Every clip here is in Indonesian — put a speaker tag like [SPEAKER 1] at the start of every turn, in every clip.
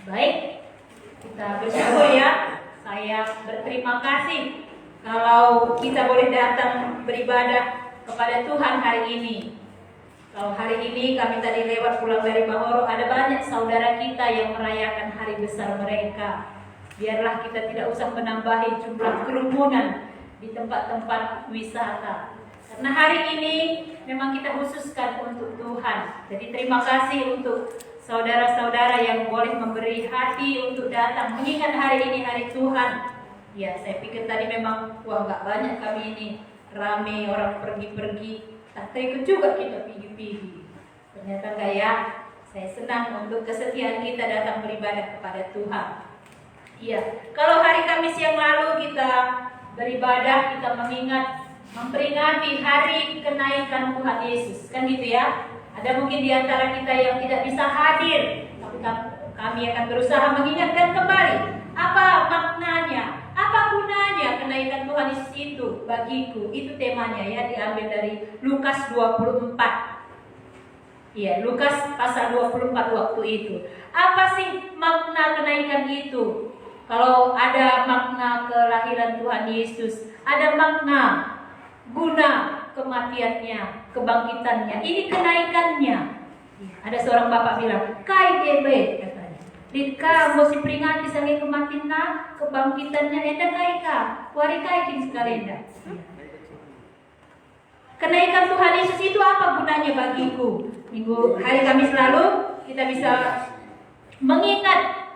[SPEAKER 1] Baik, kita bersyukur ya. Saya berterima kasih kalau kita boleh datang beribadah kepada Tuhan hari ini. Kalau hari ini kami tadi lewat pulang dari Bahoro, ada banyak saudara kita yang merayakan hari besar mereka. Biarlah kita tidak usah menambahi jumlah kerumunan di tempat-tempat wisata. Karena hari ini memang kita khususkan untuk Tuhan. Jadi terima kasih untuk saudara-saudara yang boleh memberi hati untuk datang mengingat hari ini hari Tuhan. Ya, saya pikir tadi memang nggak banyak kami ini, rame orang pergi-pergi, tak ikut juga kita pergi-pergi. Ternyata enggak ya. Saya senang untuk kesetiaan kita datang beribadah kepada Tuhan. Iya, kalau hari Kamis yang lalu kita beribadah, kita memperingati hari kenaikan Tuhan Yesus, kan gitu ya. Ada mungkin di antara kita yang tidak bisa hadir, tapi kami akan berusaha mengingatkan kembali apa maknanya, apa gunanya kenaikan Tuhan Yesus itu bagiku. Itu temanya ya, diambil dari Lukas 24. Iya, Lukas pasal 24 waktu itu. Apa sih makna kenaikan itu? Kalau ada makna kelahiran Tuhan Yesus, ada makna guna kematiannya, kebangkitannya, ini kenaikannya. Ada seorang bapak bilang, kai debe, katanya. Dika mesti peringati sange kematiannya, kebangkitannya, enda kai ka, wari kai kin sekalenda. Kenaikan Tuhan Yesus itu apa gunanya bagiku? Minggu hari Kamis lalu kita bisa mengingat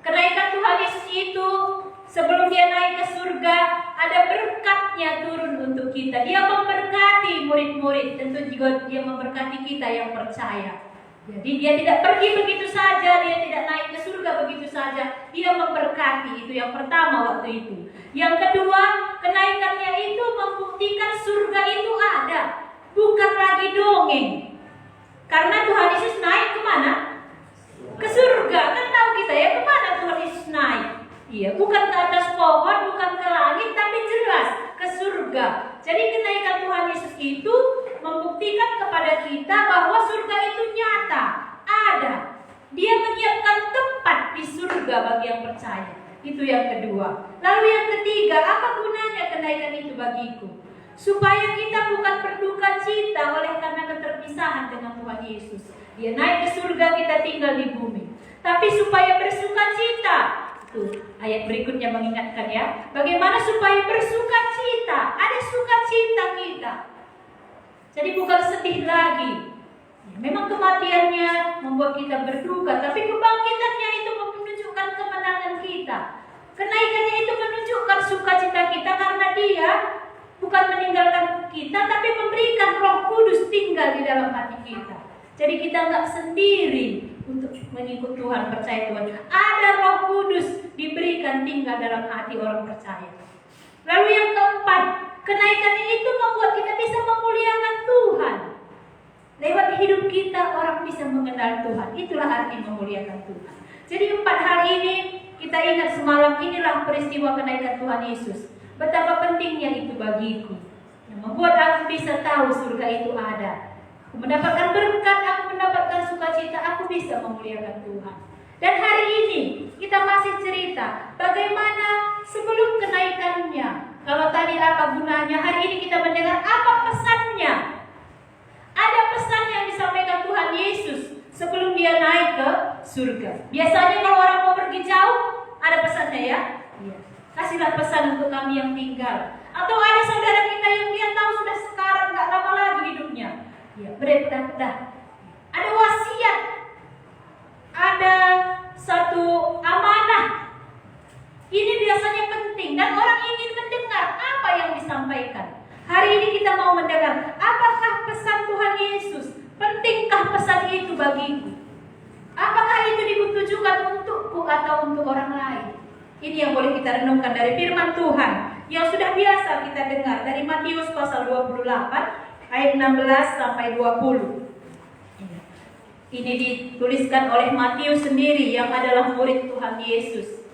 [SPEAKER 1] kenaikan Tuhan Yesus itu. Sebelum dia naik ke surga, ada berkatnya turun untuk kita. Dia memberkati murid-murid, tentu juga dia memberkati kita yang percaya. Jadi dia tidak pergi begitu saja, dia tidak naik ke surga begitu saja. Dia memberkati, itu yang pertama waktu itu. Yang kedua, kenaikannya itu membuktikan surga itu ada, bukan lagi dongeng. Karena Tuhan Yesus naik kemana? Ke surga. Kan tahu kita ya, kemana Tuhan Yesus naik? Iya, bukan ke atas pohon, bukan ke langit, tapi jelas ke surga. Jadi kenaikan Tuhan Yesus itu membuktikan kepada kita bahwa surga itu nyata, ada. Dia menyiapkan tempat di surga bagi yang percaya. Itu yang kedua. Lalu yang ketiga, apa gunanya kenaikan itu bagiku? Supaya kita bukan berduka cita oleh karena keterpisahan dengan Tuhan Yesus. Dia naik ke surga, kita tinggal di bumi. Tapi supaya bersuka cita. Ayat berikutnya mengingatkan ya, bagaimana supaya bersuka cita, ada sukacita kita. Jadi bukan sedih lagi. Memang kematiannya membuat kita berduka, tapi kebangkitannya itu menunjukkan kemenangan kita. Kenaikannya itu menunjukkan sukacita kita karena dia bukan meninggalkan kita, tapi memberikan Roh Kudus tinggal di dalam hati kita. Jadi kita nggak sendiri untuk mengikut Tuhan, percaya Tuhan. Ada Roh Kudus diberikan tinggal dalam hati orang percaya. Lalu yang keempat, kenaikannya itu membuat kita bisa memuliakan Tuhan. Lewat hidup kita orang bisa mengenal Tuhan. Itulah arti memuliakan Tuhan. Jadi 4 hal ini kita ingat semalam, inilah peristiwa kenaikan Tuhan Yesus. Betapa pentingnya itu bagiku, yang membuat aku bisa tahu surga itu ada. Aku mendapatkan berkat, aku mendapatkan sukacita, aku bisa memuliakan Tuhan. Dan hari ini kita masih cerita bagaimana sebelum kenaikannya. Kalau tadi apa gunanya, hari ini kita mendengar apa pesannya. Ada pesan yang disampaikan Tuhan Yesus sebelum dia naik ke surga. Biasanya kalau orang mau pergi jauh, ada pesannya ya. Kasihlah pesan untuk kami yang tinggal. Atau ada saudara kita yang dia tahu sudah sekarang gak lama lagi hidupnya. Ya, berpedah-pedah. Ada wasiat, ada satu amanah. Ini biasanya penting dan orang ingin mendengar apa yang disampaikan. Hari ini kita mau mendengar, apakah pesan Tuhan Yesus? Pentingkah pesan itu bagiku? Apakah itu ditujukan untukku atau untuk orang lain? Ini yang boleh kita renungkan dari firman Tuhan yang sudah biasa kita dengar dari Matius pasal 28 ayat 16 sampai 20. Ini dituliskan oleh Matius sendiri yang adalah murid Tuhan Yesus.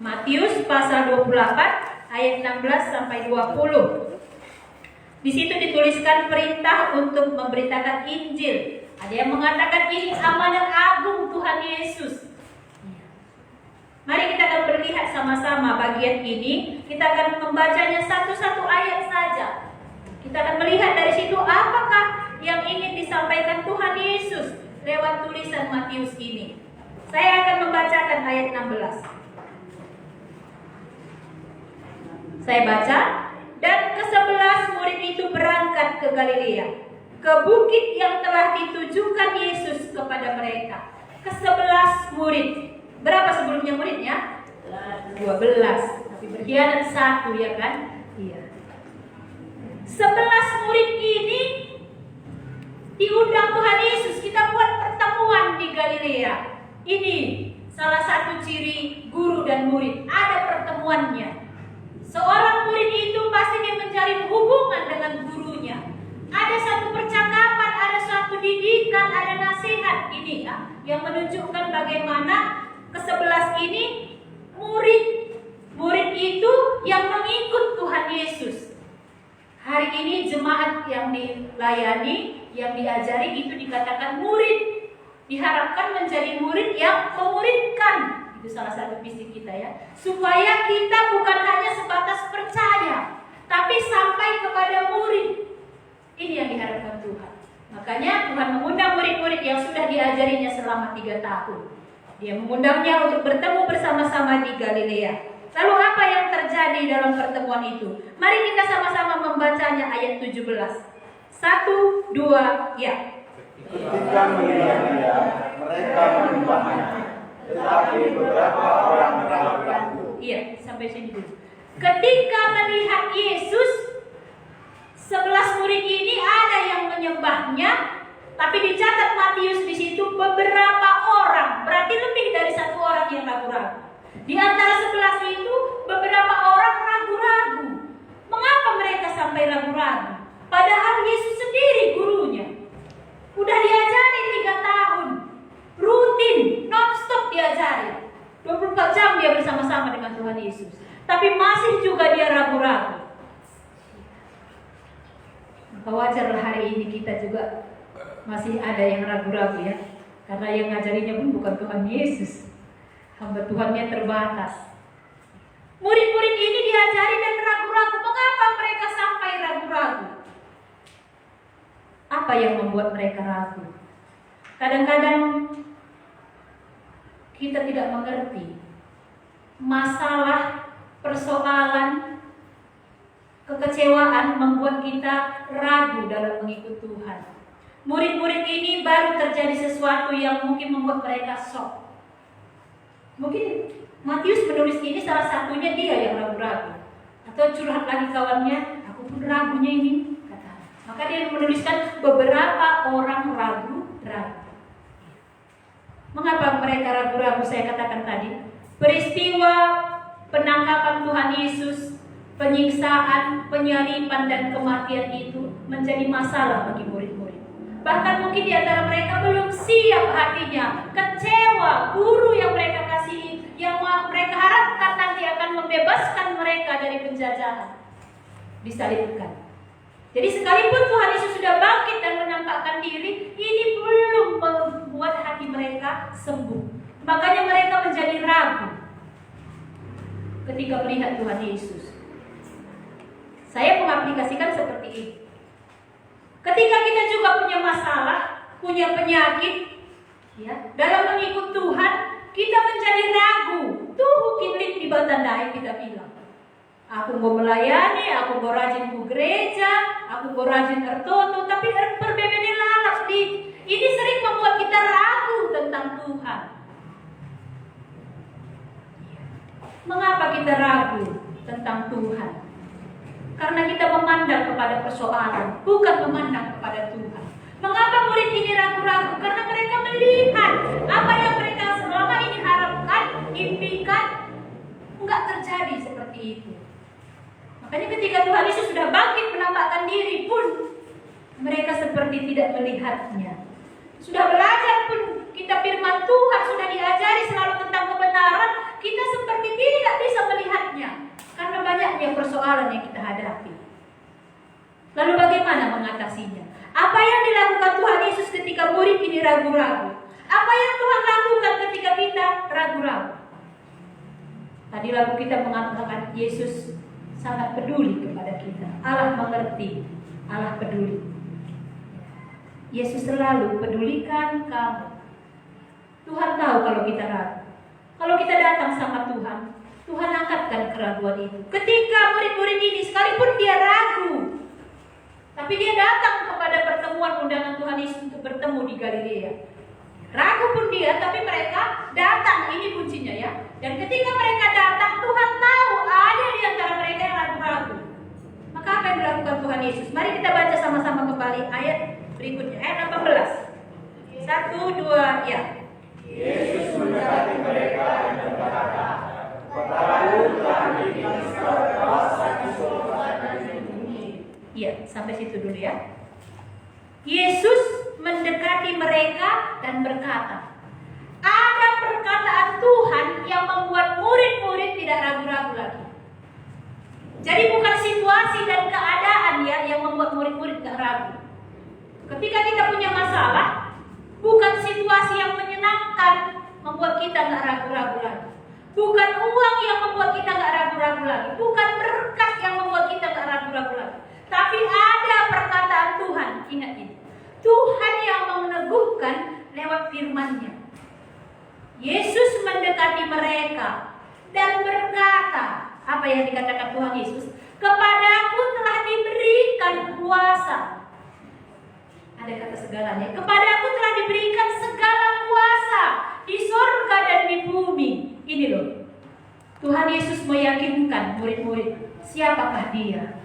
[SPEAKER 1] Matius pasal 28 ayat 16 sampai 20. Di situ dituliskan perintah untuk memberitakan Injil. Ada yang mengatakan ini amanat agung Tuhan Yesus. bersama-sama bagian ini. Kita akan membacanya satu-satu ayat saja. Kita akan melihat dari situ apakah yang ingin disampaikan Tuhan Yesus lewat tulisan Matius ini. Saya akan membacakan ayat 16. Saya baca. Dan ke-11 murid itu berangkat ke Galilea, ke bukit yang telah ditujukan Yesus kepada mereka. Ke-11 murid. Berapa sebelumnya muridnya? 12. Tapi berkhianat 1, ya kan? Iya. 11 murid ini diundang Tuhan Yesus. Kita buat pertemuan di Galilea. Ini salah satu ciri guru dan murid. Ada pertemuannya. Seorang murid itu pasti ingin menjalin hubungan dengan gurunya. Ada satu percakapan, ada suatu didikan, ada nasihat. Ini ya, yang menunjukkan bagaimana ke-11 ini murid itu yang mengikut Tuhan Yesus. Hari ini jemaat yang dilayani, yang diajari itu dikatakan murid. Diharapkan menjadi murid yang memuridkan. Itu salah satu visi kita ya. Supaya kita bukan hanya sebatas percaya, tapi sampai kepada murid. Ini yang diharapkan Tuhan. Makanya Tuhan mengundang murid-murid yang sudah diajarinya selama 3 tahun. Dia mengundangnya untuk bertemu bersama-sama di Galilea. Lalu apa yang terjadi dalam pertemuan itu? Mari kita sama-sama membacanya ayat 17. 1, 2, ya.
[SPEAKER 2] Ketika melihat dia, mereka menyembahnya. Tetapi beberapa orang ragu-ragu.
[SPEAKER 1] Iya, sampai sini dulu. Ketika melihat Yesus, 11 murid ini ada yang menyembahnya, tapi dicatat Matius di situ beberapa orang, berarti lebih dari 1 orang yang ragu-ragu. Di antara 11 itu beberapa orang ragu-ragu. Mengapa mereka sampai ragu-ragu? Padahal Yesus sendiri gurunya. Udah diajari 3 tahun. Rutin, non-stop diajari. 24 jam dia bersama-sama dengan Tuhan Yesus. Tapi masih juga dia ragu-ragu. Maka wajarlah hari ini kita juga masih ada yang ragu-ragu ya. Karena yang ngajarinya pun bukan Tuhan Yesus. Hamba Tuhannya terbatas. Murid-murid ini diajari dan ragu-ragu. Mengapa mereka sampai ragu-ragu? Apa yang membuat mereka ragu? Kadang-kadang kita tidak mengerti masalah, persoalan, kekecewaan membuat kita ragu dalam mengikut Tuhan. Murid-murid ini baru terjadi sesuatu yang mungkin membuat mereka shock. Mungkin Matius menulis ini salah satunya dia yang ragu-ragu. Atau curhat lagi kawannya, aku pun ragunya ini. Maka dia menuliskan beberapa orang ragu-ragu. Mengapa mereka ragu-ragu? Saya katakan tadi, peristiwa penangkapan Tuhan Yesus, penyiksaan, penyaliban dan kematian itu menjadi masalah bagi murid-murid. Bahkan mungkin di antara mereka belum siap hatinya, kecewa, guru yang mereka kasihi, yang mereka harapkan nanti akan membebaskan mereka dari penjajahan, disalibkan. Jadi sekalipun Tuhan Yesus sudah bangkit dan menampakkan diri, ini belum membuat hati mereka sembuh. Makanya mereka menjadi ragu ketika melihat Tuhan Yesus. Saya mengaplikasikan seperti ini. Ketika kita juga punya masalah, punya penyakit, ya, dalam mengikut Tuhan, kita menjadi ragu. Tuh kiblit di batandai kita bilang. Aku mau melayani, aku mau rajin ke gereja, aku mau rajin tertutup, tapi perbedaan lalap di ini sering membuat kita ragu tentang Tuhan. Mengapa kita ragu tentang Tuhan? Karena kita memandang kepada persoalan, bukan memandang kepada Tuhan. Mengapa murid ini ragu-ragu? Karena mereka melihat apa yang mereka selama ini harapkan, impikan, enggak terjadi seperti itu. Makanya ketika Tuhan Yesus sudah bangkit menampakkan diri pun, mereka seperti tidak melihatnya. Sudah belajar pun kita firman Tuhan, sudah diajari selalu tentang kebenaran, kita seperti tidak bisa melihatnya. Karena banyaknya persoalan yang kita hadapi. Lalu bagaimana mengatasinya? Apa yang dilakukan Tuhan Yesus ketika murid ini ragu-ragu? Apa yang Tuhan lakukan ketika kita ragu-ragu? Tadi lagu kita mengatakan Yesus sangat peduli kepada kita. Allah mengerti, Allah peduli. Yesus selalu pedulikan kamu. Tuhan tahu kalau kita ragu. Kalau kita datang sama Tuhan, Tuhan angkatkan keraguan itu. Ketika murid-murid ini sekalipun dia ragu, tapi dia datang kepada pertemuan undangan Tuhan Yesus untuk bertemu di Galilea. Ragu pun dia, tapi mereka datang. Ini kuncinya ya. Dan ketika mereka datang, Tuhan tahu ada di antara mereka yang ragu-ragu. Maka apa yang dilakukan Tuhan Yesus? Mari kita baca sama-sama kembali ayat berikutnya, ayat 18. 1, 2, ya.
[SPEAKER 2] Yesus mendekati mereka dan berkata, "Kepadaku telah diberikan segala kuasa di surga dan di bumi."
[SPEAKER 1] Iya, sampai situ dulu ya. Yesus mendekati mereka dan berkata, ada perkataan Tuhan yang membuat murid-murid tidak ragu-ragu lagi. Jadi bukan situasi dan keadaan ya yang membuat murid-murid tidak ragu. Ketika kita punya masalah, bukan situasi yang menyenangkan membuat kita nggak ragu-ragu lagi. Bukan uang yang membuat kita nggak ragu-ragu lagi. Bukan berkat yang membuat kita nggak ragu-ragu lagi. Tapi ada perkataan Tuhan, ingat ini. Tuhan yang meneguhkan lewat firman-Nya. Yesus mendekati mereka dan berkata, apa yang dikatakan Tuhan Yesus? Kepadaku telah diberikan kuasa. Ada kata segalanya. Kepadaku telah diberikan segala kuasa di sorga dan di bumi. Ini loh. Tuhan Yesus meyakinkan murid-murid siapakah Dia.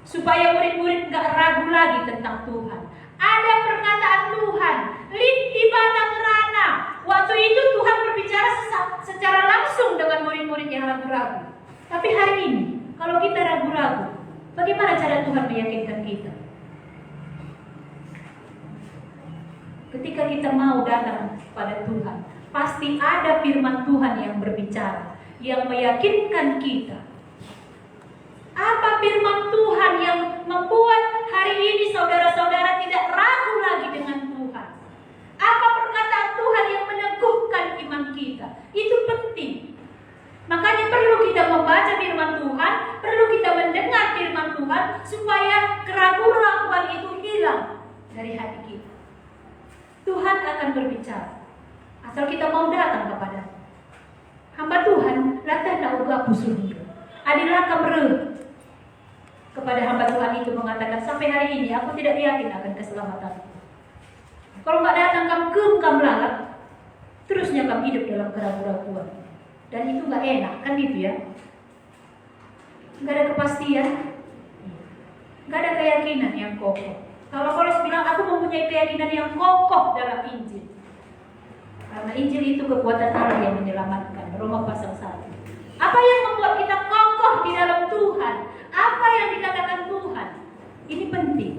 [SPEAKER 1] Supaya murid-murid gak ragu lagi tentang Tuhan. Ada perkataan Tuhan, di batang rana. Waktu itu Tuhan berbicara secara langsung dengan murid-murid yang ragu-ragu. Tapi hari ini, kalau kita ragu-ragu, bagaimana cara Tuhan meyakinkan kita? Ketika kita mau datang pada Tuhan, pasti ada firman Tuhan yang berbicara, yang meyakinkan kita. Apa firman Tuhan yang membuat hari ini saudara-saudara tidak ragu lagi dengan Tuhan? Apa perkataan Tuhan yang meneguhkan iman kita? Itu penting. Makanya perlu kita membaca firman Tuhan, perlu kita mendengar firman Tuhan supaya keraguan-keraguan itu hilang dari hati kita. Tuhan akan berbicara asal kita mau datang kepada hamba Tuhan. Latah na uga pusun adilah kamre. Kepada hamba Tuhan itu mengatakan, sampai hari ini aku tidak yakin akan keselamatan. Kalau nggak datang kamu lalap, terusnya kamu hidup dalam keraguan-keraguan. Dan itu nggak enak, kan gitu ya? Nggak ada kepastian, nggak ada keyakinan yang kokoh. Kalau Paulus bilang, aku mempunyai keyakinan yang kokoh dalam Injil. Karena Injil itu kekuatan Allah yang menyelamatkan. Roma pasal 1. Apa yang membuat kita kokoh di dalam Tuhan? Apa yang dikatakan Tuhan? Ini penting.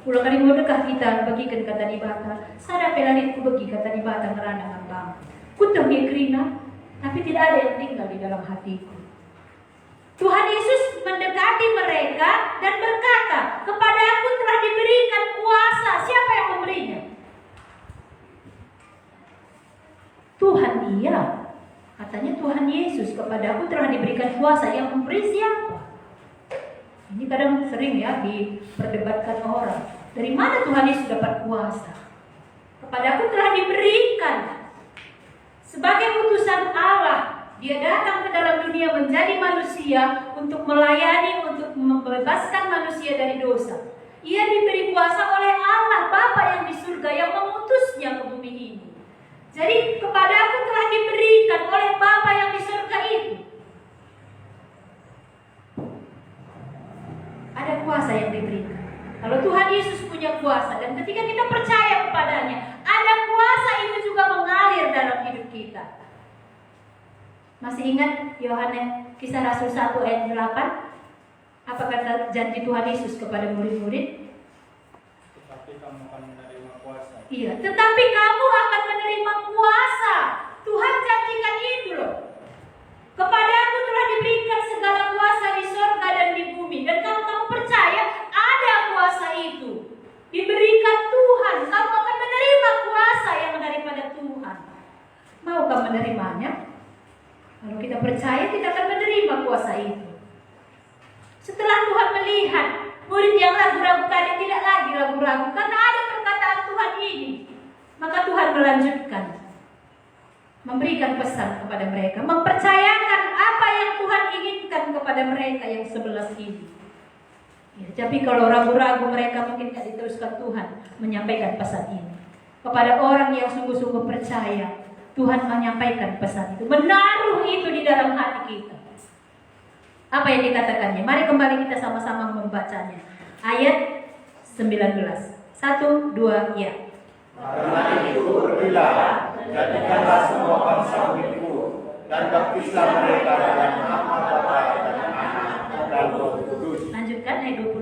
[SPEAKER 1] Pulang kali mau dekat kita bagikan kata di bata. Sada pelalit ku bagi kata di bata ngerana ngambang. Kutang kerina, tapi tidak ada yang tinggal di dalam hatiku. Tuhan Yesus mendekati mereka dan berkata, kepadaku telah diberikan kuasa. Siapa yang memberinya? Tuhan iya. Katanya Tuhan Yesus, kepadaku telah diberikan kuasa. Yang memberi siapa? Ini kadang sering ya diperdebatkan orang. Dari mana Tuhan Yesus dapat kuasa? Kepadaku telah diberikan. Sebagai utusan Allah, Dia datang ke dalam dunia menjadi manusia untuk melayani, untuk membebaskan manusia dari dosa. Ia diberi kuasa oleh Allah Bapa yang di surga yang mengutusnya ke bumi ini. Jadi kepadaku telah diberikan oleh Bapa yang di surga itu. Ada kuasa yang diberikan. Kalau Tuhan Yesus punya kuasa dan ketika kita percaya kepadanya, ada kuasa itu juga mengalir dalam hidup kita. Masih ingat Yohanes Kisah Rasul 1 ayat 8? Apa kata janji Tuhan Yesus kepada murid-murid?
[SPEAKER 2] Tetapi kamu akan menerima kuasa.
[SPEAKER 1] Iya, tetapi kamu akan menerima kuasa. Tuhan janjikan itu loh. Kepadaku telah diberikan segala kuasa di sorga dan di bumi. Dan kalau kamu percaya, ada kuasa itu. Diberikan Tuhan. Kamu akan menerima kuasa yang daripada Tuhan. Maukah menerimanya? Kalau kita percaya, kita akan menerima kuasa itu. Setelah Tuhan melihat murid yang ragu-ragu tadi tidak lagi ragu-ragu karena ada perkataan Tuhan ini, maka Tuhan melanjutkan memberikan pesan kepada mereka, mempercayakan apa yang Tuhan inginkan kepada mereka yang 11 ini. Ya, tapi kalau ragu-ragu mereka mungkin tidak diteruskan Tuhan menyampaikan pesan ini. Kepada orang yang sungguh-sungguh percaya, Tuhan menyampaikan pesan itu, menaruh itu di dalam hati kita. Apa yang dikatakannya? Mari kembali kita sama-sama membacanya. Ayat 19. 1, 2, ya.
[SPEAKER 2] Karena itu pergilah, jadikanlah semua bangsa muridku, dan baptislah mereka dalam nama Bapa dan Anak dan Roh Kudus.
[SPEAKER 1] Lanjutkan ayat 20.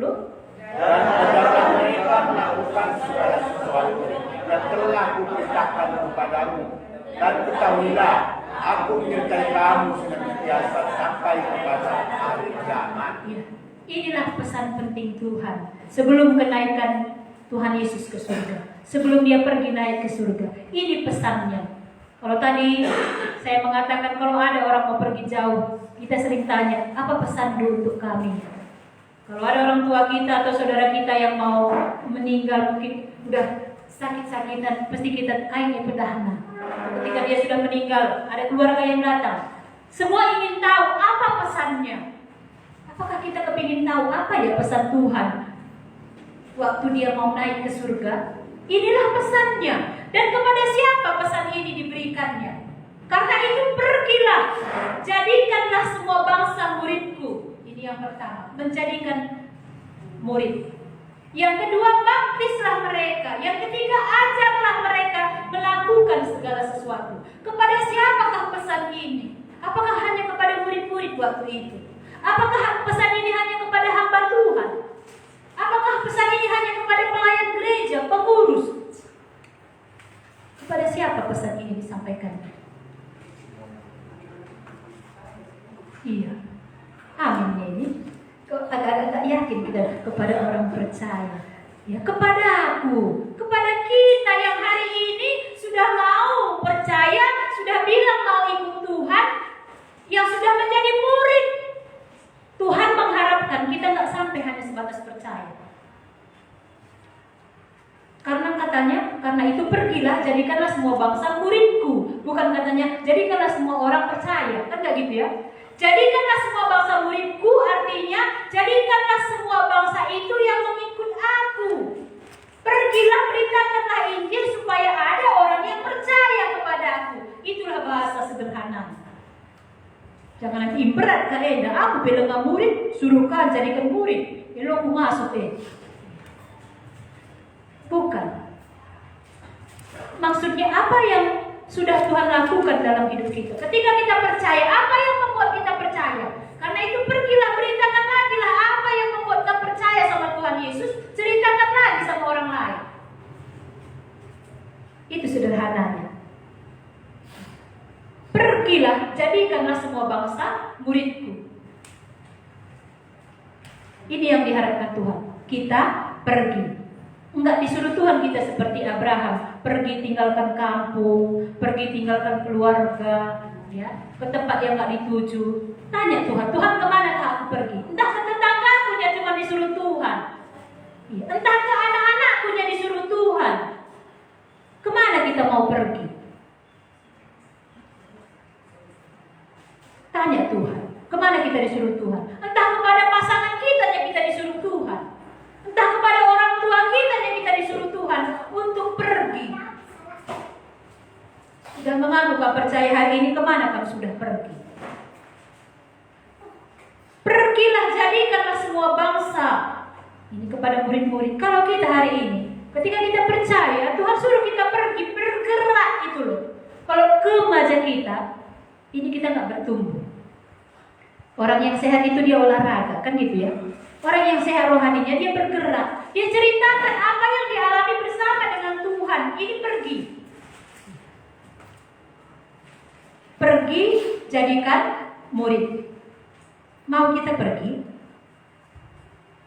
[SPEAKER 2] Dan ajarkan mereka melakukan segala sesuatu yang telah kuperintahkan kepadamu. Dan ketahuilah, aku menyertai kamu senantiasa sampai kepada akhir zaman.
[SPEAKER 1] Ya. Inilah pesan penting Tuhan sebelum kenaikan Tuhan Yesus ke surga. Sebelum dia pergi naik ke surga. Ini pesannya. Kalau tadi saya mengatakan kalau ada orang mau pergi jauh, kita sering tanya, apa pesan untuk kami? Kalau ada orang tua kita atau saudara kita yang mau meninggal, mungkin udah sakit-sakitan, pasti kita kainnya pedahna. Ketika dia sudah meninggal, ada keluarga yang datang. Semua ingin tahu apa pesannya. Apakah kita kepingin tahu apa ya pesan Tuhan waktu dia mau naik ke surga? Inilah pesannya. Dan kepada siapa pesan ini diberikannya? Karena itu pergilah, jadikanlah semua bangsa muridku. Ini yang pertama, menjadikan murid. Yang kedua, baptislah mereka. Yang ketiga, ajarlah mereka melakukan segala sesuatu. Kepada siapakah pesan ini? Apakah hanya kepada murid-murid waktu itu? Apakah pesan ini hanya kepada hamba Tuhan? Apakah pesan ini hanya kepada pelayan gereja, pengurus? Kepada siapa pesan ini disampaikan? Iya. Amin ini. Kok agak-agak yakin kita kepada orang percaya. Ya, kepada aku, kepada kita yang hari ini sudah mau percaya, sudah bilang mau ikut Tuhan, yang sudah menjadi murid. Tuhan mengharapkan kita nggak sampai hanya sebatas percaya. Karena katanya, karena itu pergilah, jadikanlah semua bangsa muridku. Bukan katanya, jadikanlah semua orang percaya. Kan nggak gitu ya? Jadikanlah semua bangsa muridku, artinya jadikanlah semua bangsa itu yang mengikut aku. Pergilah, beritakanlah Injil supaya ada orang yang percaya kepada aku. Itulah bahasa sederhana. Jangan nanti berat kalenda, aku bilang murid, suruhkan jadikan murid. Ini aku masuk Bukan. Maksudnya apa yang sudah Tuhan lakukan dalam hidup kita? Ketika kita percaya, apa yang membuat kita percaya? Karena itu pergilah, beritakan lagi lah apa yang membuat kita percaya sama Tuhan Yesus. Ceritakan lagi sama orang lain. Itu sederhananya. Pergilah, jadikanlah semua bangsa muridku. Ini yang diharapkan Tuhan. Kita pergi. Enggak disuruh Tuhan kita seperti Abraham, pergi tinggalkan kampung, pergi tinggalkan keluarga, ya, ke tempat yang enggak dituju. Tanya Tuhan, Tuhan kemana aku pergi? Entah ke tetanggaku yang cuma disuruh Tuhan, ya, entah ke anak-anakku yang disuruh Tuhan. Kemana kita mau pergi? Tanya Tuhan, kemana kita disuruh Tuhan? Entah kepada pasangan kita yang kita disuruh Tuhan, entah kepada orang tua kita yang kita disuruh Tuhan untuk pergi. Dan mengaku gak percaya hari ini, kemana kamu sudah pergi? Pergilah, jadikanlah semua bangsa. Ini kepada murid-murid. Kalau kita hari ini, ketika kita percaya, Tuhan suruh kita pergi, bergerak itu loh. Kalau kemaja kita, ini kita gak bertumbuh. Orang yang sehat itu dia olahraga, kan gitu ya. Orang yang sehat rohaninya dia bergerak. Dia ceritakan apa yang dialami bersama dengan Tuhan. Ini pergi. Pergi, jadikan murid. Mau kita pergi?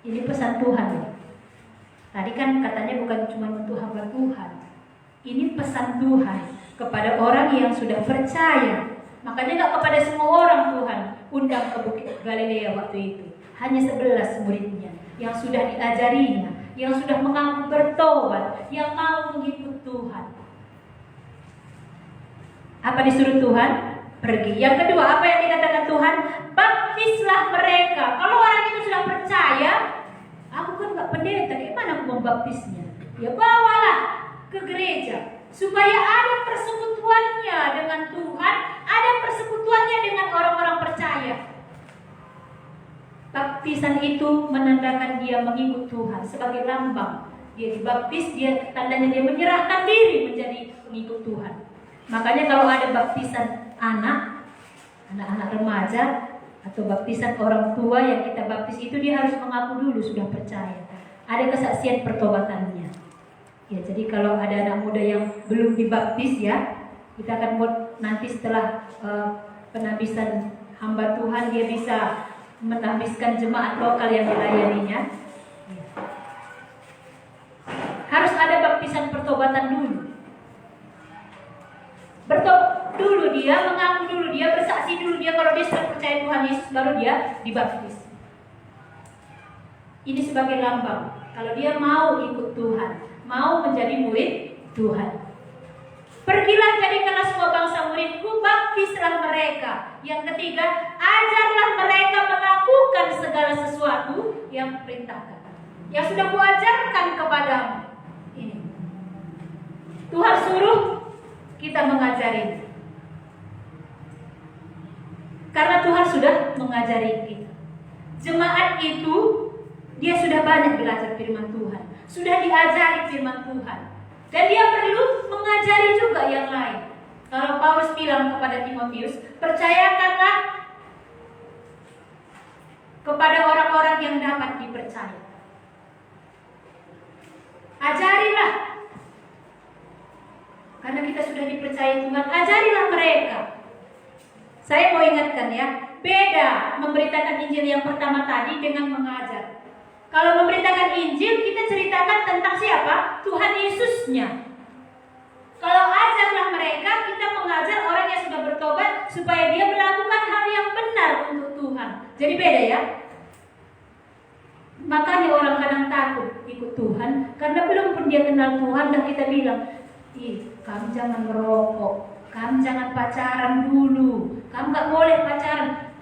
[SPEAKER 1] Ini pesan Tuhan ya. Tadi kan katanya bukan cuma untuk hamba Tuhan. Ini pesan Tuhan kepada orang yang sudah percaya. Makanya nggak kepada semua orang Tuhan undang ke Bukit Galilea waktu itu. Hanya 11 muridnya yang sudah diajarinya, yang sudah mengaku bertobat, yang mau mengikut Tuhan. Apa disuruh Tuhan? Pergi. Yang kedua, apa yang dikatakan Tuhan? Baptislah mereka. Kalau orang itu sudah percaya, aku kan nggak pendeta, gimana aku membaptisnya? Ya bawalah ke gereja supaya ada persekutuannya dengan Tuhan, ada persekutuannya dengan orang-orang percaya. Baptisan itu menandakan dia mengikut Tuhan sebagai lambang. Dia dibaptis, dia tandanya dia menyerahkan diri menjadi pengikut Tuhan. Makanya kalau ada baptisan anak-anak remaja atau baptisan orang tua yang kita baptis itu, dia harus mengaku dulu sudah percaya. Ada kesaksian pertobatannya. Ya, jadi kalau ada anak muda yang belum dibaptis ya, kita akan buat nanti setelah penabisan hamba Tuhan, dia bisa menambiskan jemaat lokal yang dilayaninya. Ya. Harus ada baptisan pertobatan dulu. Dulu dia mengaku dulu, dia bersaksi dulu, dia kalau dia sudah percaya Tuhan Yesus baru dia dibaptis. Ini sebagai lambang kalau dia mau ikut Tuhan, mau menjadi murid Tuhan. Pergilah jadikanlah semua bangsa muridku, baptislah mereka. Yang ketiga, ajarlah mereka melakukan segala sesuatu yang kuperintahkan, yang sudah kuajarkan kepadamu. Ini Tuhan suruh kita mengajari. Karena Tuhan sudah mengajari kita. Jemaat itu dia sudah banyak belajar firman Tuhan, sudah diajari firman Tuhan, dan dia perlu mengajari juga yang lain. Kalau Paulus bilang kepada Timotius, percayakanlah kepada orang-orang yang dapat dipercaya. Ajarilah, karena kita sudah dipercaya Tuhan, ajarilah mereka. Saya mau ingatkan ya, beda memberitakan Injil yang pertama tadi dengan mengajar. Kalau memberitakan Injil, kita ceritakan tentang siapa? Tuhan Yesusnya. Kalau ajarlah mereka, kita mengajar orang yang sudah bertobat supaya dia melakukan hal yang benar untuk Tuhan. Jadi beda ya. Makanya orang kadang takut ikut Tuhan karena belum pun dia kenal Tuhan, dan kita bilang, kamu jangan merokok, kamu jangan pacaran dulu, kamu gak boleh pacaran.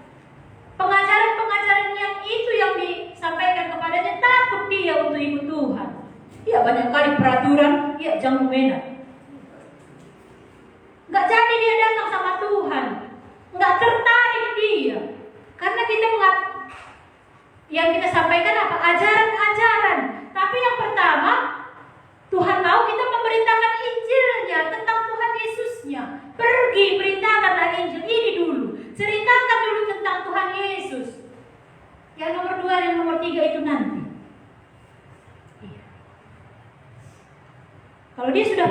[SPEAKER 1] Pengajaran-pengajaran yang itu yang disampaikan kepadanya, takut dia untuk ikut Tuhan. Ya banyak kali peraturan, ya jangan menang. Gak jadi dia datang sama Tuhan, gak tertarik dia. Karena kita yang kita sampaikan apa? Ajaran-ajaran. Tapi yang pertama, Tuhan mau kita memberitakan Injilnya tentang Tuhan Yesusnya. Pergi beritakanlah Injil ini dulu. Ceritakan dulu tentang Tuhan Yesus. Yang nomor 2 dan nomor 3 itu nanti. Kalau dia sudah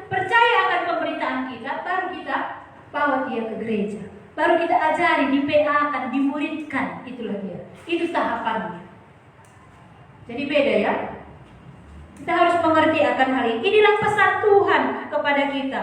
[SPEAKER 1] percaya akan pemberitaan kita, baru kita bawa dia ke gereja. Baru kita ajari, di-PA-kan, dimuridkan. Itulah dia. Itu tahapannya. Jadi beda ya. Kita harus mengerti akan hal ini. Inilah pesan Tuhan kepada kita.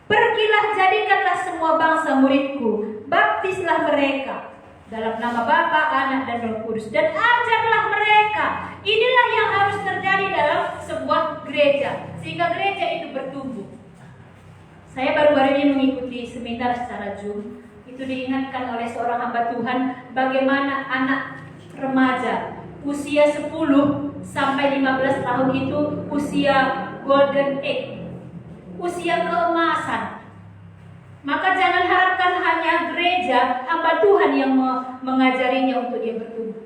[SPEAKER 1] Pergilah, jadikanlah semua bangsa muridku, baptislah mereka dalam nama Bapa, Anak, dan Roh Kudus, dan ajarlah mereka. Inilah yang harus terjadi dalam sebuah gereja, sehingga gereja itu bertumbuh. Saya baru-baru ini mengikuti seminar secara Zoom. Itu diingatkan oleh seorang hamba Tuhan bagaimana anak remaja usia 10 sampai 15 tahun itu usia golden age, usia keemasan. Maka jangan harapkan hanya gereja, hamba Tuhan yang mengajarinya untuk dia bertumbuh.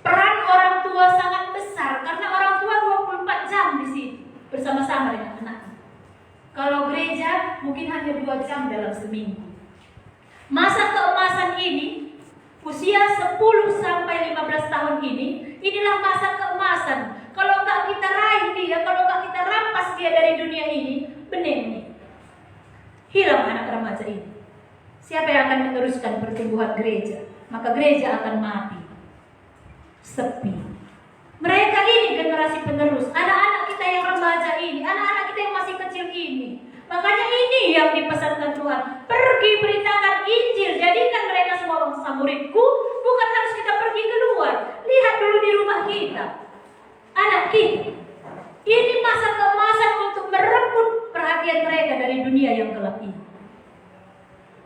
[SPEAKER 1] Peran orang tua sangat besar, karena orang tua 24 jam di sini bersama-sama dengan anak. Kalau gereja mungkin hanya 2 jam dalam seminggu. Masa keemasan ini, usia 10 sampai 15 tahun ini, inilah masa keemasan. Kalau enggak kita raih dia, kalau enggak kita rampas dia dari dunia ini, benih hilang anak remaja ini. Siapa yang akan meneruskan pertumbuhan gereja? Maka gereja akan mati, sepi. Mereka ini generasi penerus, anak-anak kita yang remaja ini, anak-anak kita yang masih kecil ini. Makanya ini yang dipesankan Tuhan. Tuhan. Pergi beritakan Injil, jadikan mereka semua bangsa muridku. Bukan harus kita pergi keluar. Lihat dulu di rumah kita, anak kita. Ini masa keemasan untuk merebut perhatian mereka dari dunia yang gelap ini.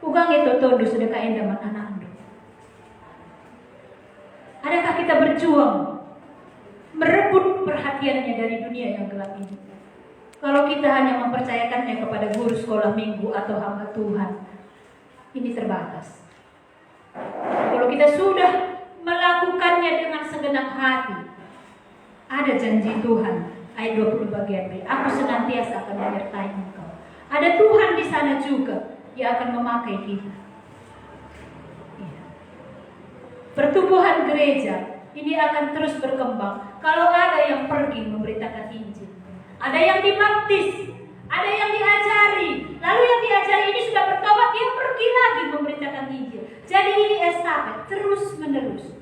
[SPEAKER 1] Ugang itu tondo sudah kaendaman anak-anak. Adakah kita berjuang merebut perhatiannya dari dunia yang gelap ini? Kalau kita hanya mempercayakannya kepada guru sekolah minggu atau hamba Tuhan, ini terbatas. Kalau kita sudah melakukannya dengan segenap hati, ada janji Tuhan, ayat 20 bagian B, aku senantiasa akan menyertai engkau. Ada Tuhan di sana juga yang akan memakai kita. Pertumbuhan gereja ini akan terus berkembang kalau ada yang pergi memberitakan Injil. Ada yang dibaptis, ada yang diajari, lalu yang diajari ini sudah bertobat, dia pergi lagi memberitakan Injil. Jadi ini estafet terus menerus.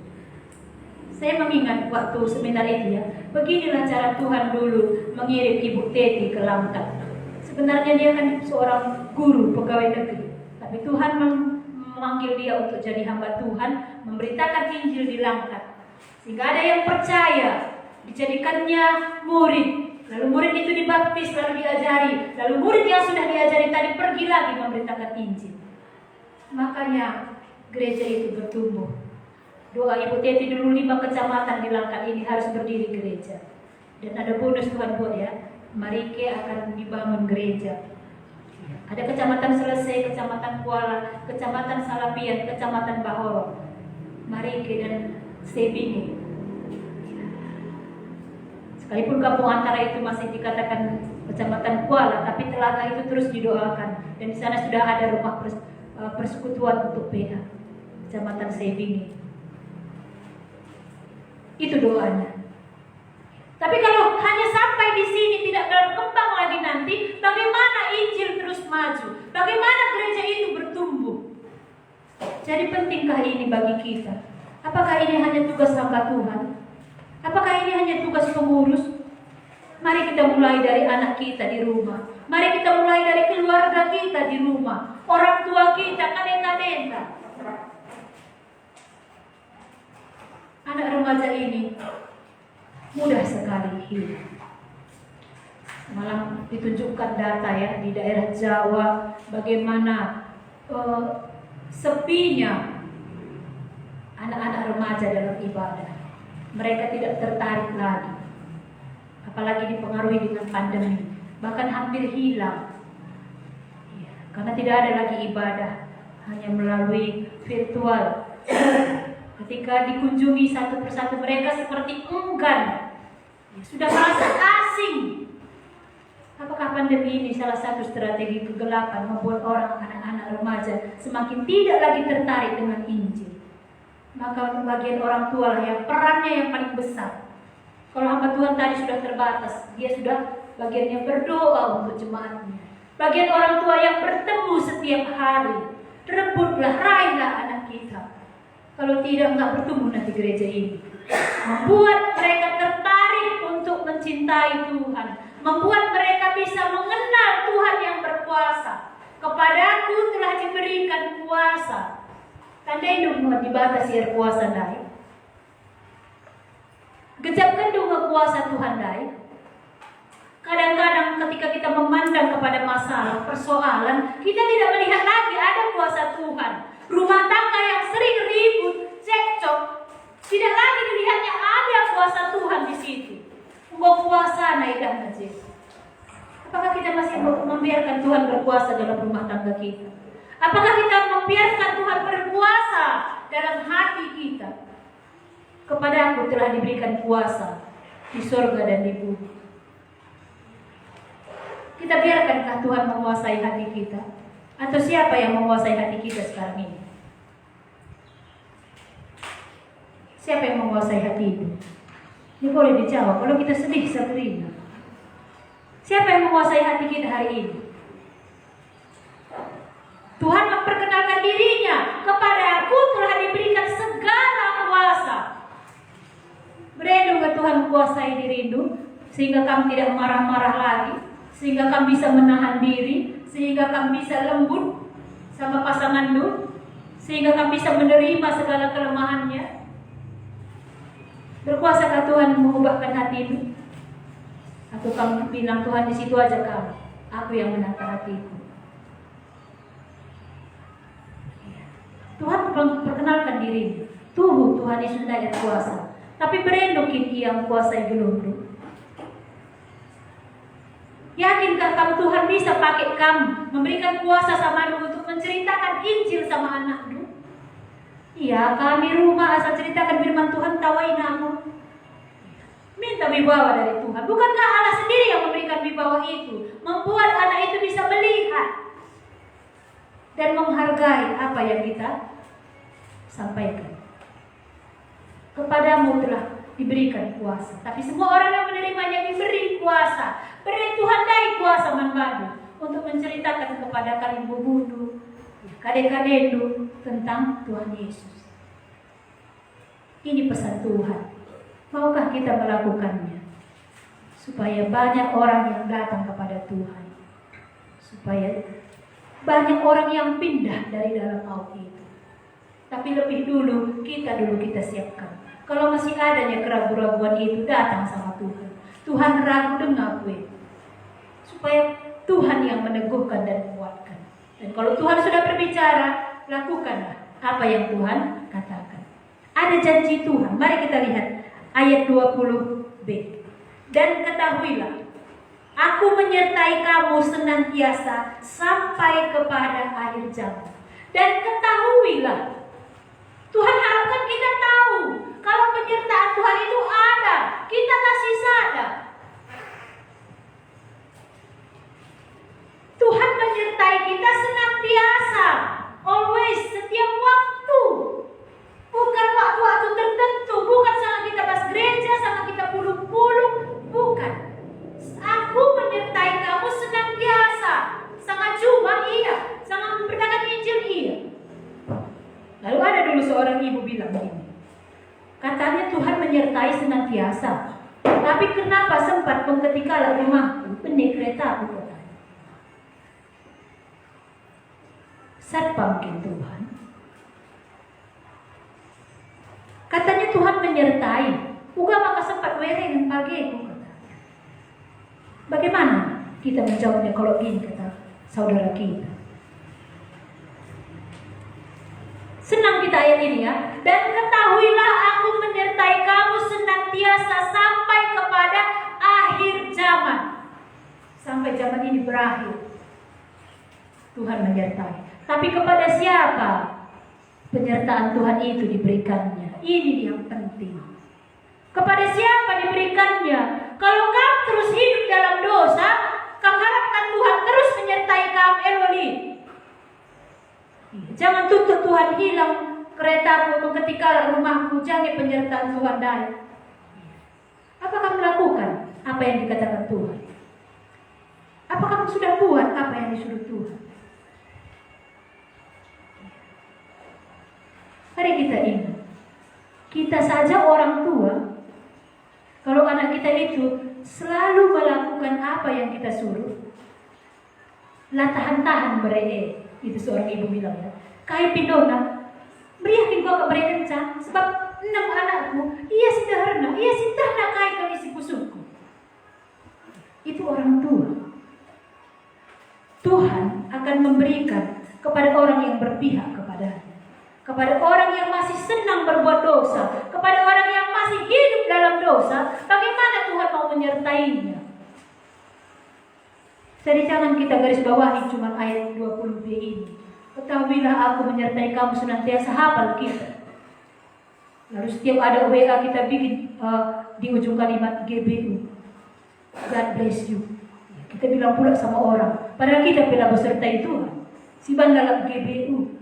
[SPEAKER 1] Saya mengingat waktu seminar itu ya, beginilah cara Tuhan dulu mengirim Ibu Teti ke Langkat. Sebenarnya dia kan seorang guru pegawai negeri, tapi Tuhan memanggil dia untuk jadi hamba Tuhan, memberitakan Injil di Langkat. Sehingga ada yang percaya, dijadikannya murid. Lalu murid itu dibaptis, lalu diajari. Lalu murid yang sudah diajari tadi pergi lagi memberitakan Injil. Makanya gereja itu bertumbuh. Doa Ibu Teti dulu 5 kecamatan di Langkat ini harus berdiri gereja. Dan ada bonus Tuhan buat ya, Marike akan dibangun gereja. Ada kecamatan Selesai, kecamatan Kuala, kecamatan Salapian, kecamatan Bahoro, Marike dan Sebingi. Sekalipun kampung antara itu masih dikatakan kecamatan Kuala, tapi telaga itu terus didoakan. Dan di sana sudah ada rumah persekutuan untuk PA, kecamatan Sebingi. Itu doanya. Tapi kalau hanya sampai di sini tidak berkembang lagi nanti, bagaimana Injil terus maju? Bagaimana gereja itu bertumbuh? Jadi pentingkah ini bagi kita? Apakah ini hanya tugas hamba Tuhan? Apakah ini hanya tugas pengurus? Mari kita mulai dari anak kita di rumah. Mari kita mulai dari keluarga kita di rumah. Orang tua kita, kadang-kadang. Anak remaja ini mudah sekali hilang. Malah ditunjukkan data ya di daerah Jawa bagaimana sepinya anak-anak remaja dalam ibadah. Mereka tidak tertarik lagi, apalagi dipengaruhi dengan pandemi, bahkan hampir hilang. Ya, karena tidak ada lagi ibadah, hanya melalui virtual. Ketika dikunjungi satu persatu mereka seperti enggan, ya, sudah merasa asing. Apakah pandemi ini salah satu strategi kegelapan membuat orang anak-anak remaja semakin tidak lagi tertarik dengan Injil? Maka bagian orang tua lah yang perannya yang paling besar. Kalau hamba Tuhan tadi sudah terbatas, dia sudah bagiannya berdoa untuk jemaatnya. Bagian orang tua yang bertemu setiap hari, rebutlah, raihlah anak kita. Kalau tidak, nggak bertumbuh nanti gereja ini. Membuat mereka tertarik untuk mencintai Tuhan, membuat mereka bisa mengenal Tuhan yang berkuasa. Kepadaku telah diberikan kuasa. Tandai dong dibatasi air kuasa dai. Gejapkan dong kuasa Tuhan dai. Kadang-kadang ketika kita memandang kepada masalah, persoalan, kita tidak melihat lagi ada kuasa Tuhan. Rumah tangga yang sering ribut, cekcok, tidak lagi dilihatnya ada kuasa Tuhan di situ. Mau kuasa naikkan aja. Apakah kita masih membiarkan Tuhan berkuasa dalam rumah tangga kita? Apakah kita membiarkan Tuhan berkuasa dalam hati kita? Kepadaku telah diberikan kuasa di surga dan di bumi. Kita biarkankah Tuhan menguasai hati kita? Atau siapa yang menguasai hati kita sekarang ini? Siapa yang menguasai hati itu? Ini boleh dijawab. Kalau kita sedih, sebenarnya siapa yang menguasai hati kita hari ini? Tuhan memperkenalkan dirinya, kepadaku telah diberikan segala kuasa. Berendungkah Tuhan menguasai dirimu sehingga kamu tidak marah-marah lagi, sehingga kamu bisa menahan diri, sehingga kamu bisa lembut? sama pasangan lu sehingga kamu bisa menerima segala kelemahannya? Berkuasakah Tuhan mengubahkan hatimu? Atau kamu bilang, Tuhan di situ aja kamu, aku yang menata hatiku. Tuhan perkenalkan dirimu. Tuhan Yesus tidak kuasa, tapi berendokin ia kuasai gelundung. Yakinkah kamu Tuhan bisa pakai kamu, memberikan kuasa sama lu untuk menceritakan Injil sama anak lu? Iya, kami rumah asal ceritakan firman Tuhan tawai namu. Minta wibawa dari Tuhan. Bukankah Allah sendiri yang memberikan wibawa itu, membuat anak itu bisa melihat dan menghargai apa yang kita sampaikan. Kepadamu telah diberikan kuasa, tapi semua orang yang menerimanya diberi kuasa. Beri Tuhan dari kuasa manbadu untuk menceritakan kepada kalian bubudu, kadek-kadek tentang Tuhan Yesus. Ini pesan Tuhan. Maukah kita melakukannya? Supaya banyak orang yang datang kepada Tuhan. Supaya banyak orang yang pindah dari dalam maut itu. Tapi lebih dulu kita siapkan. Kalau masih adanya keraguan-keraguan itu, datang sama Tuhan. Tuhan ragu dengar gue. Supaya Tuhan yang meneguhkan dan menguatkan. Dan kalau Tuhan sudah berbicara, lakukanlah apa yang Tuhan katakan. Ada janji Tuhan. Mari kita lihat ayat 20b. Dan ketahuilah, aku menyertai kamu senantiasa sampai kepada akhir zaman. Dan ketahuilah, Tuhan harapkan kita tahu kalau penyertaan Tuhan itu ada. Kita masih sadar. Tuhan menyertai kita senantiasa, always, setiap waktu. Bukan waktu-waktu tertentu, bukan sama kita pas gereja, sama kita puluh-puluh, bukan. Aku menyertai kamu senantiasa, sangat juma iya, sangat memberitakan Injil iya. Lalu ada dulu seorang ibu bilang begini, katanya Tuhan menyertai senantiasa, tapi kenapa sempat ketika rumahku penik kereta aku katanya. Siapa mungkin Tuhan? Katanya Tuhan menyertai. Uga maka sempat wering pagi aku kata. Bagaimana kita menjawabnya kalau gini kata saudara kita? Senang kita ayat ini ya. Dan ketahuilah aku menyertai kamu senantiasa sampai kepada akhir zaman. Sampai zaman ini berakhir. Tuhan menyertai. Tapi kepada siapa penyertaan Tuhan itu diberikannya? Ini yang penting. Kepada siapa diberikannya? Kalau kamu terus hidup dalam dosa, kamu harapkan Tuhan terus menyertai kamu, Eloli. Jangan tutup Tuhan hilang keretaku ketika rumahku, jangan penyertaan Tuhan dari. Apa kamu lakukan apa yang dikatakan Tuhan? Apa kamu sudah buat apa yang disuruh Tuhan? Mari kita ingat, kita saja orang tua, kalau anak kita itu selalu melakukan apa yang kita suruh, lah tahan-tahan beree, itu seorang ibu bilang ya, kayak pindona, beriakin kau ke mereka kencang, sebab 6 anakku, ia sederhana, ia sederhana kaya kau isi pusukku. Itu orang tua. Tuhan akan memberikan kepada orang yang berpihak kepadanya. Kepada orang yang masih senang berbuat dosa, kepada orang yang masih hidup dalam dosa, bagaimana Tuhan mau menyertainya? Jadi jangan kita garis bawahi cuma ayat 20b ini. Ketahuilah aku menyertai kamu senantiasa, hafal kita. Lalu setiap ada WA kita bikin di ujung kalimat GBU. God bless you. Kita bilang pula sama orang, padahal kita pernah besertai Tuhan. Si bandala GBU.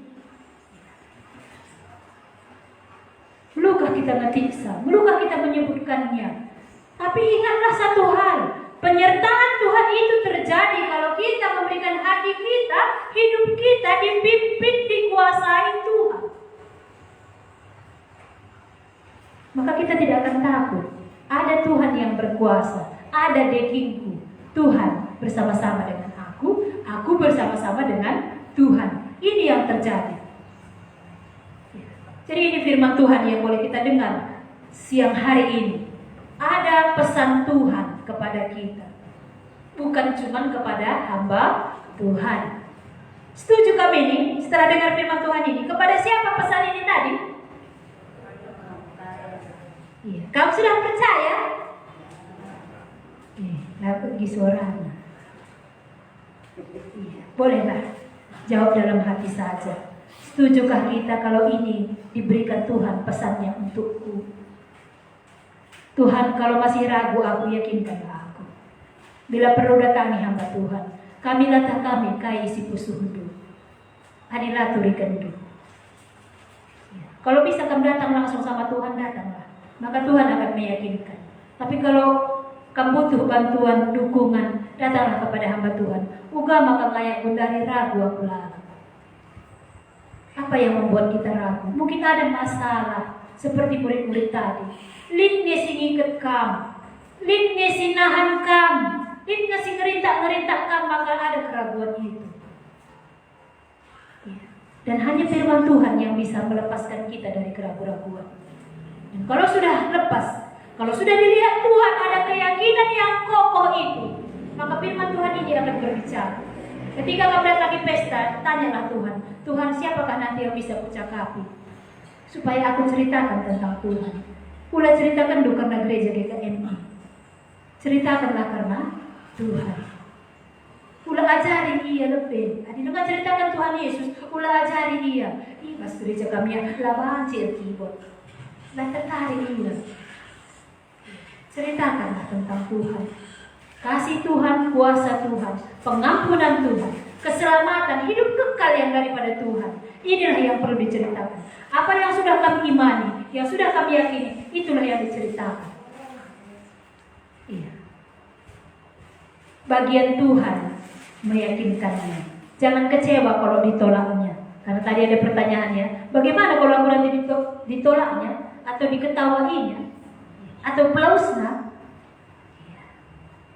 [SPEAKER 1] Melukah kita ngetiksa, melukah kita menyebutkannya. Tapi ingatlah satu hal, penyertaan Tuhan itu terjadi kalau kita memberikan hati kita, hidup kita dipimpin, dikuasai Tuhan. Maka kita tidak akan takut. Ada Tuhan yang berkuasa, ada backingku. Tuhan bersama-sama dengan aku bersama-sama dengan Tuhan. Ini yang terjadi. Jadi ini firman Tuhan yang boleh kita dengar siang hari ini. Ada pesan Tuhan kepada kita, bukan cuma kepada hamba Tuhan. Setuju kami ini setelah dengar firman Tuhan ini? Kepada siapa pesan ini tadi? Iya, kamu sudah percaya? Nah, pergi suaranya. Iya, bolehlah jawab dalam hati saja. Setujukah kita kalau ini diberikan Tuhan pesannya untukku? Tuhan, kalau masih ragu aku, yakinkanlah aku. Bila perlu datangi hamba Tuhan, kami latah kami kai si pusuhdu. Adilah turikendu. Kalau bisa kamu datang langsung sama Tuhan, datanglah. Maka Tuhan akan meyakinkan. Tapi kalau kamu butuh bantuan, dukungan, datanglah kepada hamba Tuhan. Uga maka layak dari ragu aku lalu. Apa yang membuat kita ragu? Mungkin ada masalah seperti murid-murid tadi. Lin ngesi ngiket kam, lin ngesi nahan kam, lin ngesi ngerintak kam, maka ada keraguan itu. Dan hanya firman Tuhan yang bisa melepaskan kita dari keraguan-keraguan. Dan kalau sudah lepas, kalau sudah dilihat Tuhan ada keyakinan yang kokoh itu, maka firman Tuhan ini akan berbicara. Ketika kamu datang lagi pesta, tanyalah Tuhan, Tuhan siapakah nanti yang bisa kucakapi? Supaya aku ceritakan tentang Tuhan. Pula ceritakan dulu karena gereja GKMI. Ceritakanlah karena Tuhan. Pula ajari dia lebih. Adi nggak ceritakan Tuhan Yesus. Pula ajari dia. Ih, pas gereja kami yang lawan keyboard. Lah tertarik dia. Ceritakanlah tentang Tuhan. Kasih Tuhan, kuasa Tuhan, pengampunan Tuhan, keselamatan, hidup kekal yang daripada Tuhan. Inilah yang perlu diceritakan. Apa yang sudah kami imani, yang sudah kami yakini, itulah yang diceritakan. Iya. Bagian Tuhan meyakinkannya. Jangan kecewa kalau ditolaknya. Karena tadi ada pertanyaannya, bagaimana kalau aku nanti ditolaknya, atau diketawainnya, atau plausna?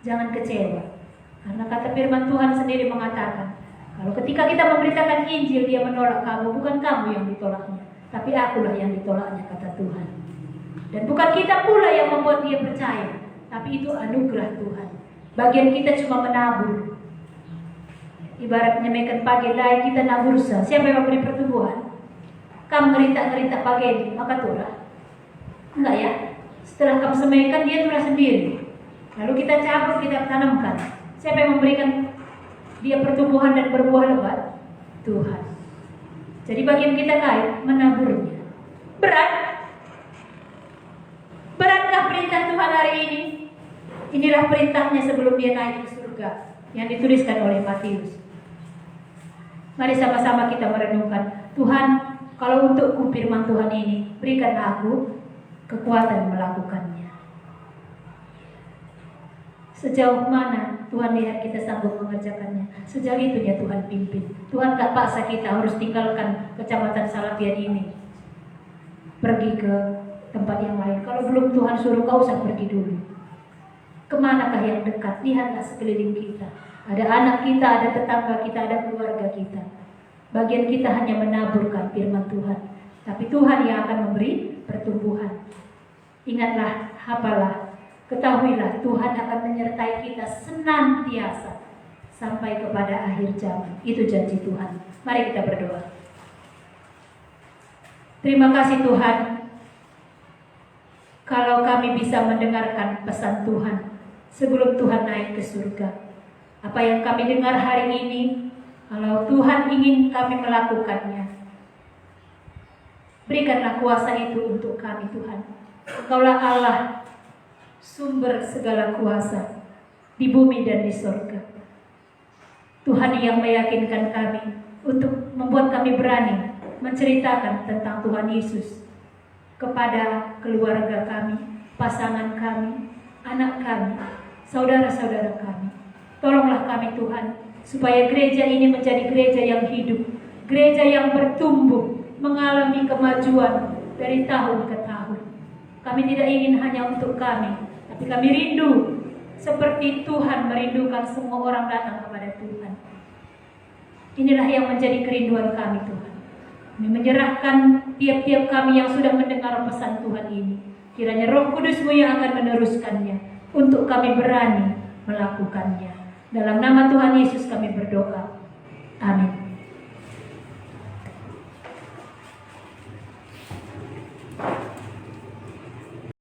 [SPEAKER 1] Jangan kecewa. Karena kata firman Tuhan sendiri mengatakan, kalau ketika kita memberitakan Injil, dia menolak kamu, bukan kamu yang ditolaknya, tapi akulah yang ditolaknya, kata Tuhan. Dan bukan kita pula yang membuat dia percaya, tapi itu anugerah Tuhan. Bagian kita cuma menabur. Ibaratnya mekan pagi lai kita nabursa. Siapa yang memberi pertumbuhan? Kamu ngerintak-ngerintak pagi ini, maka turah. Enggak ya? Setelah kamu semaikan, dia turah sendiri. Lalu kita cabut, kita tanamkan. Siapa yang memberikan dia pertumbuhan dan berbuah lebat? Tuhan. Jadi bagian kita kait menaburnya. Berat? Beratkah perintah Tuhan hari ini? Inilah perintahnya sebelum dia naik ke surga, yang dituliskan oleh Matius. Mari sama-sama kita merenungkan. Tuhan, kalau untukku firman Tuhan ini, berikanlah aku kekuatan melakukannya. Sejauh mana Tuhan lihat kita sanggup mengerjakannya, sejauh itunya Tuhan pimpin. Tuhan gak paksa kita harus tinggalkan kecamatan Salapian ini, pergi ke tempat yang lain. Kalau belum Tuhan suruh, kau usah pergi dulu. Kemanakah yang dekat? Lihatlah sekeliling kita. Ada anak kita, ada tetangga kita, ada keluarga kita. Bagian kita hanya menaburkan firman Tuhan, tapi Tuhan yang akan memberi pertumbuhan. Ingatlah, hafalah, ketahuilah, Tuhan akan menyertai kita senantiasa sampai kepada akhir zaman. Itu janji Tuhan. Mari kita berdoa. Terima kasih Tuhan, kalau kami bisa mendengarkan pesan Tuhan sebelum Tuhan naik ke surga. Apa yang kami dengar hari ini, kalau Tuhan ingin kami melakukannya, berikanlah kuasa itu untuk kami Tuhan. Engkaulah Allah, sumber segala kuasa di bumi dan di surga. Tuhan yang meyakinkan kami untuk membuat kami berani menceritakan tentang Tuhan Yesus kepada keluarga kami, pasangan kami, anak kami, saudara-saudara kami. Tolonglah kami Tuhan, supaya gereja ini menjadi gereja yang hidup, gereja yang bertumbuh, mengalami kemajuan dari tahun ke tahun. Kami tidak ingin hanya untuk kami, tapi kami rindu seperti Tuhan merindukan semua orang datang kepada Tuhan. Inilah yang menjadi kerinduan kami Tuhan. Kami menyerahkan tiap-tiap kami yang sudah mendengar pesan Tuhan ini. Kiranya Roh Kudus-Mu yang akan meneruskannya untuk kami berani melakukannya. Dalam nama Tuhan Yesus kami berdoa. Amin.